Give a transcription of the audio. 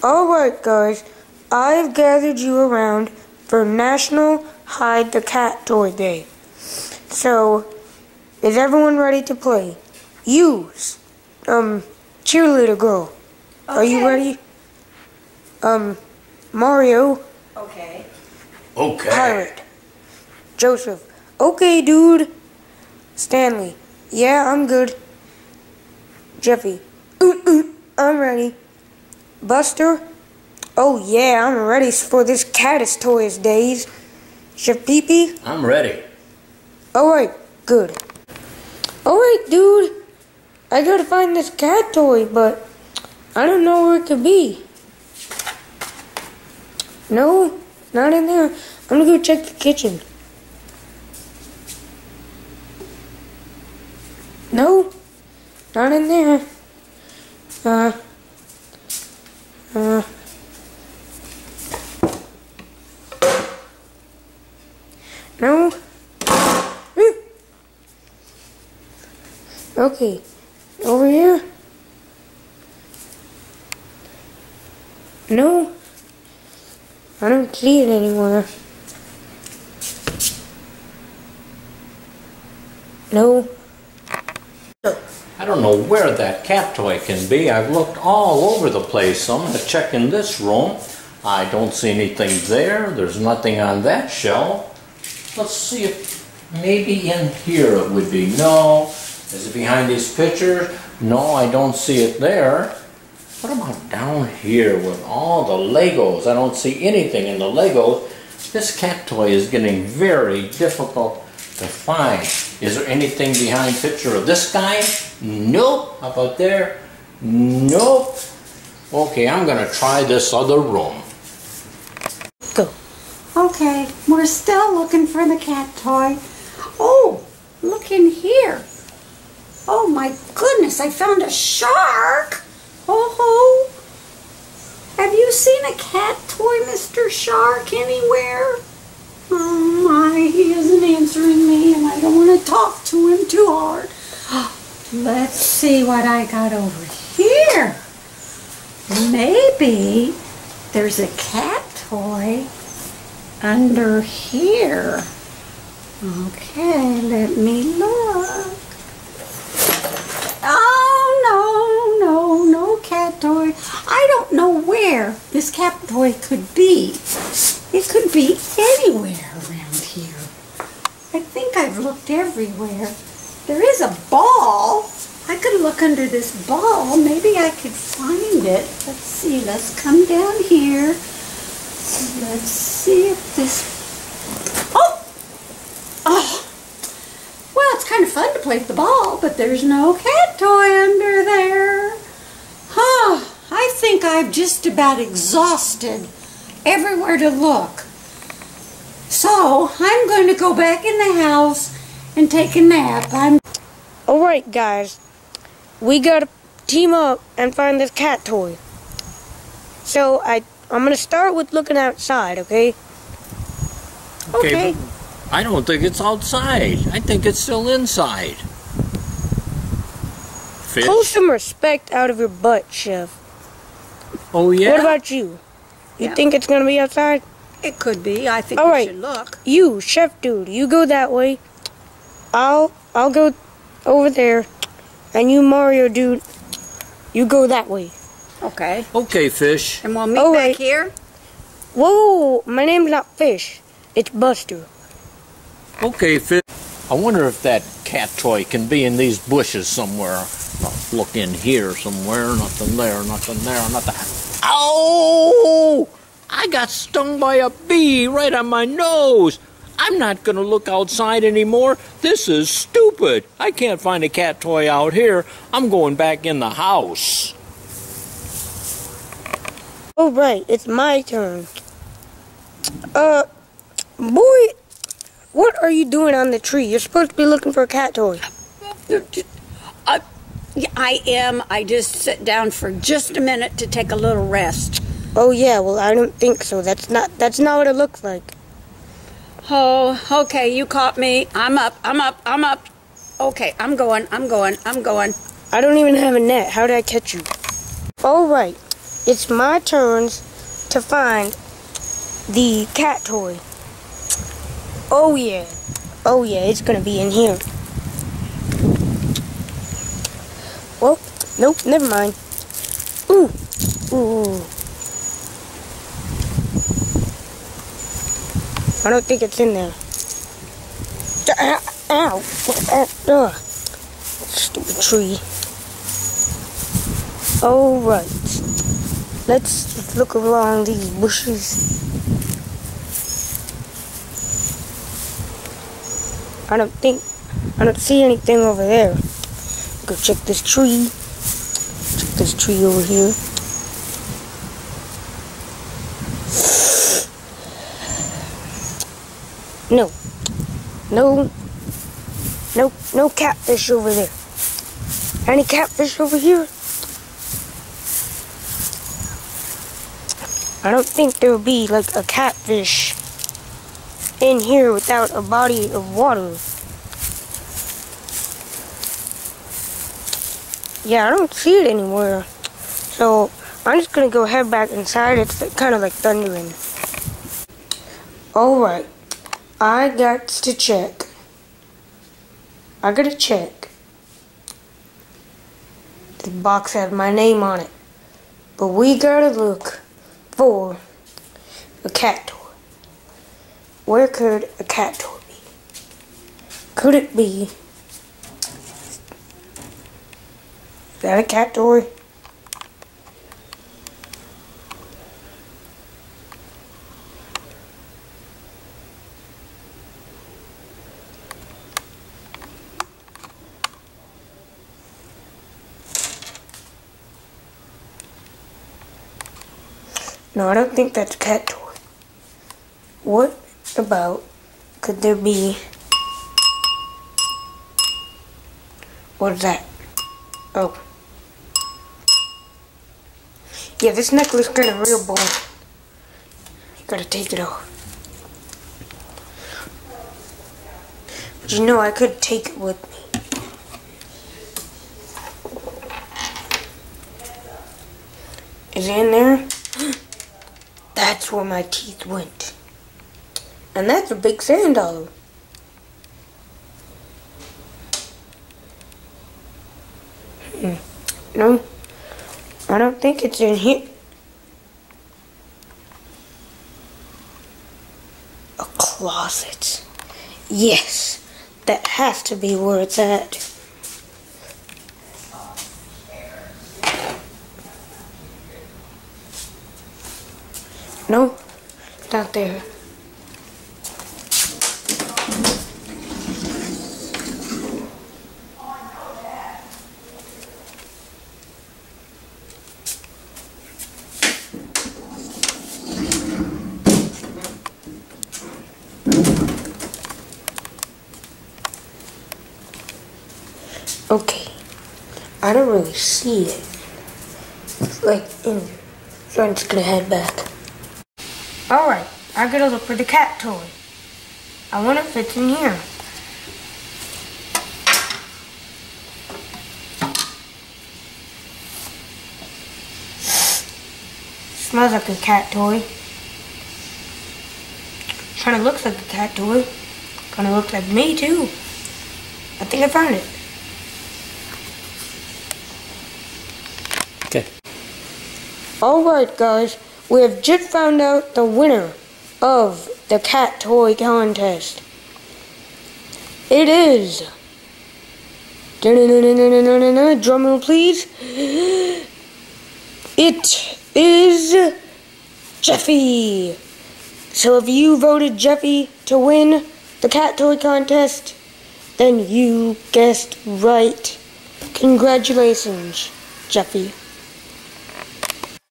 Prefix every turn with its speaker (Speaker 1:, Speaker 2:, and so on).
Speaker 1: Alright guys, I've gathered you around for National Hide the Cat Toy Day. So, is everyone ready to play? You, cheerleader girl,
Speaker 2: Okay.
Speaker 1: Are you ready? Mario.
Speaker 2: Okay.
Speaker 3: Okay.
Speaker 1: Pirate. Joseph. Okay, dude. Stanley. Yeah, I'm good. Jeffy. I'm ready. Buster. Oh yeah, I'm ready for this Caddis Toys days. Chef Pee-Pee.
Speaker 3: I'm ready.
Speaker 1: Alright, good. Alright, dude. I gotta find this cat toy, but I don't know where it could be. No, not in there. I'm gonna go check the kitchen. No, not in there. No. Okay, over here. No, I don't see it anywhere. No.
Speaker 3: I don't know where that cat toy can be. I've looked all over the place. So I'm going to check in this room. I don't see anything there. There's nothing on that shelf. Let's see if maybe in here it would be. No. Is it behind these pictures? No, I don't see it there. What about down here with all the Legos? I don't see anything in the Legos. This cat toy is getting very difficult to find. Is there anything behind picture of this guy? Nope. How about there? Nope. Okay, I'm gonna try this other room.
Speaker 1: Go.
Speaker 2: Okay, we're still looking for the cat toy. Oh, look in here. Oh my goodness, I found a shark. Oh, have you seen a cat toy, Mr. Shark, anywhere? Oh my, he isn't answering me and I don't want to talk to him too hard. Let's see what I got over here. Maybe there's a cat toy under here. Okay, let me look. Oh, no cat toy. I don't know where this cat toy could be. It could be anywhere around here. I think I've looked everywhere. There is a ball. I could look under this ball. Maybe I could find it. Let's see. Let's come down here. Let's see if this... Oh! Well, it's kind of fun to play with the ball, but there's no cat toy under there. I think I've just about exhausted everywhere to look. So, I'm going to go back in the house and take a nap.
Speaker 1: Alright guys, we gotta team up and find this cat toy. So, I'm gonna start with looking outside, okay?
Speaker 3: Okay. I don't think it's outside. I think it's still inside. Fish?
Speaker 1: Pull some respect out of your butt, Chef.
Speaker 3: Oh yeah?
Speaker 1: What about you? You think it's gonna be outside?
Speaker 2: It could be. I think
Speaker 1: All
Speaker 2: we
Speaker 1: right.
Speaker 2: should look.
Speaker 1: You, Chef Dude, you go that way. I'll go over there. And you, Mario Dude, you go that way.
Speaker 2: Okay.
Speaker 3: Okay, Fish.
Speaker 2: And we'll meet back here?
Speaker 1: Whoa, my name's not Fish. It's Buster.
Speaker 3: Okay, Fish. I wonder if that cat toy can be in these bushes somewhere. I'll look in here somewhere. Nothing there, nothing there, nothing. Ow! I got stung by a bee right on my nose. I'm not going to look outside anymore. This is stupid. I can't find a cat toy out here. I'm going back in the house.
Speaker 1: Oh, right, it's my turn. Boy, what are you doing on the tree? You're supposed to be looking for a cat toy.
Speaker 2: I am. I just sit down for just a minute to take a little rest.
Speaker 1: Oh yeah, well I don't think so. That's not what it looks like.
Speaker 2: Oh, okay, you caught me. I'm up. Okay, I'm going.
Speaker 1: I don't even have a net. How did I catch you? Alright, it's my turn to find the cat toy. Oh yeah, it's gonna be in here. Well, nope, never mind. Ooh. I don't think it's in there. Ow! Ugh. Stupid tree. Alright. Let's look along these bushes. I don't see anything over there. Go check this tree. Check this tree over here. No catfish over there. Any catfish over here? I don't think there would be like a catfish in here without a body of water. Yeah, I don't see it anywhere. So I'm just gonna go head back inside. It's kind of like thundering. Alright, I got to check. I gotta check. The box has my name on it. But we gotta look for a cat toy. Where could a cat toy be? Could it be? Is that a cat toy? No, I don't think that's a cat toy. What about, could there be, what is that? Oh. Yeah, this necklace got a real ball. Gotta take it off. But you know, I could take it with me. Is it in there? That's where my teeth went. And that's a big sand dollar. No, I don't think it's in here. A closet. Yes, that has to be where it's at. No, it's not there. Okay, I don't really see it. It's like in, so I'm just gonna head back. Alright, I gotta look for the cat toy. I wonder if it's in here. Smells like a cat toy. Kinda looks like a cat toy. Kinda looks like me too. I think I found it.
Speaker 3: Okay.
Speaker 1: Alright guys, we have just found out the winner of the cat toy contest. It is, drum roll please, it is Jeffy. So if you voted Jeffy to win the cat toy contest, then you guessed right. Congratulations, Jeffy.